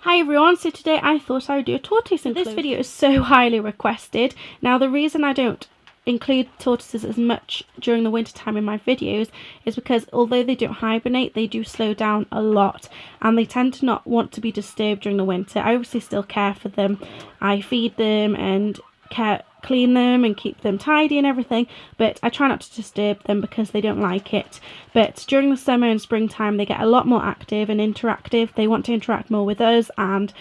Hi everyone, so today I thought I would do a tortoise enclosure. This video is so highly requested. Now the reason I don't include tortoises as much during the winter time in my videos is because although they don't hibernate, they do slow down a lot and they tend to not want to be disturbed during the winter. I obviously still care for them. I feed them and clean them and keep them tidy and everything, but I try not to disturb them because they don't like it. But during the summer and springtime they get a lot more active and interactive. They want to interact more with us and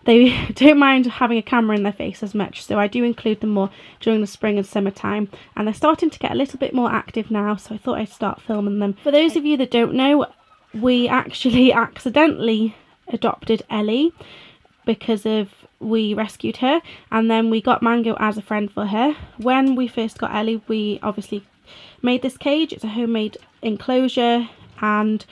they don't mind having a camera in their face as much, so I do include them more during the spring and summertime, and they're starting to get a little bit more active now, so I thought I'd start filming them. For those of you that don't know, we actually accidentally adopted Ellie because we rescued her, and then we got Mango as a friend for her. When we first got Ellie, we obviously made this cage. It's a homemade enclosure, and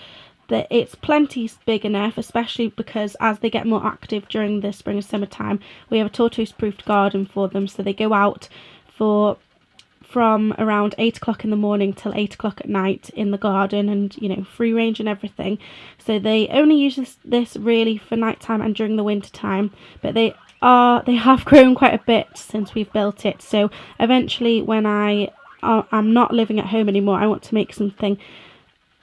it's plenty big enough, especially because as they get more active during the spring and summertime, we have a tortoise proofed garden for them, so they go out from around 8 o'clock in the morning till 8 o'clock at night in the garden, and you know, free range and everything. So they only use this really for nighttime and during the winter time, but they have grown quite a bit since we've built it. So eventually when I'm not living at home anymore, I want to make something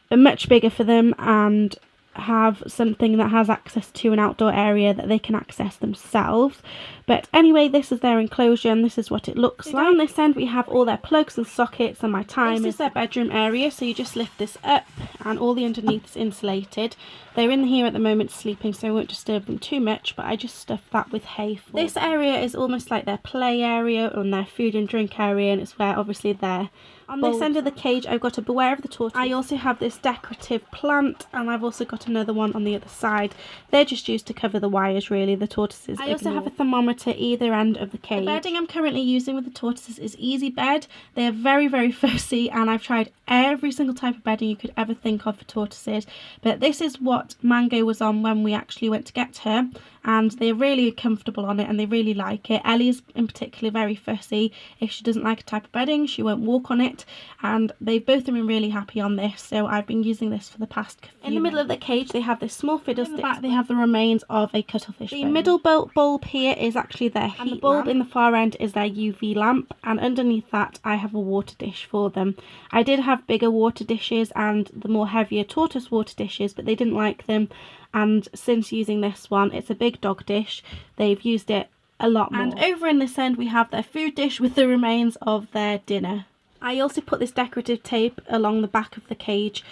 much bigger for them and have something that has access to an outdoor area that they can access themselves. But anyway, this is their enclosure and this is what it looks like. On this end we have all their plugs and sockets, and my timer. This is their bedroom area, so you just lift this up and all the underneath is insulated. They're in here at the moment sleeping, so I won't disturb them too much, but I just stuffed that with hay for them. This area is almost like their play area and their food and drink area, and it's where obviously they're on this end of the cage. I've got a Beware of the Tortoise. I also have this decorative plant, and I've also got another one on the other side. They're just used to cover the wires, really, the tortoises. I also have a thermometer either end of the cage. The bedding I'm currently using with the tortoises is Easy Bed. They are very, very fussy, and I've tried every single type of bedding you could ever think of for tortoises, but this is what Mango was on when we actually went to get her, and they're really comfortable on it and they really like it. Ellie's in particular very fussy. If she doesn't like a type of bedding, she won't walk on it, and they both have been really happy on this, so I've been using this for the past few months. In the middle of the cage they have this small fiddlestick. In the back they have the remains of a cuttlefish bone. The middle bulb here is actually their heat, and the bulb in the far end is their UV lamp, and underneath that I have a water dish for them. I did have bigger water dishes and the more heavier tortoise water dishes, but they didn't like them, and since using this one, it's a big dog dish, they've used it a lot more. And over in this end we have their food dish with the remains of their dinner. I also put this decorative tape along the back of the cage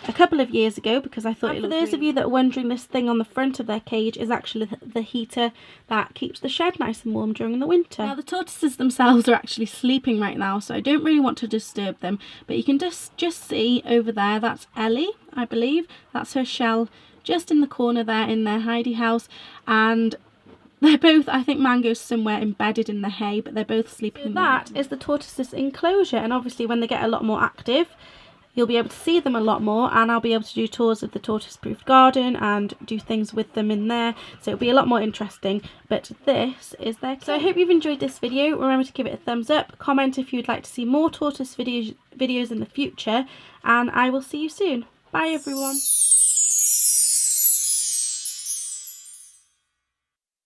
a couple of years ago because I thought it looked. For those of you that are wondering, this thing on the front of their cage is actually the heater that keeps the shed nice and warm during the winter. Now the tortoises themselves are actually sleeping right now, so I don't really want to disturb them, but you can just see over there, that's Ellie, I believe. That's her shell just in the corner there in their hidey house, and they're both, I think Mango's somewhere embedded in the hay, but they're both sleeping. So that is the tortoises enclosure, and obviously when they get a lot more active, you'll be able to see them a lot more, and I'll be able to do tours of the tortoise-proof garden and do things with them in there, so it'll be a lot more interesting. But this is their cage. So I hope you've enjoyed this video. Remember to give it a thumbs up, comment if you'd like to see more tortoise videos in the future, and I will see you soon. Bye everyone.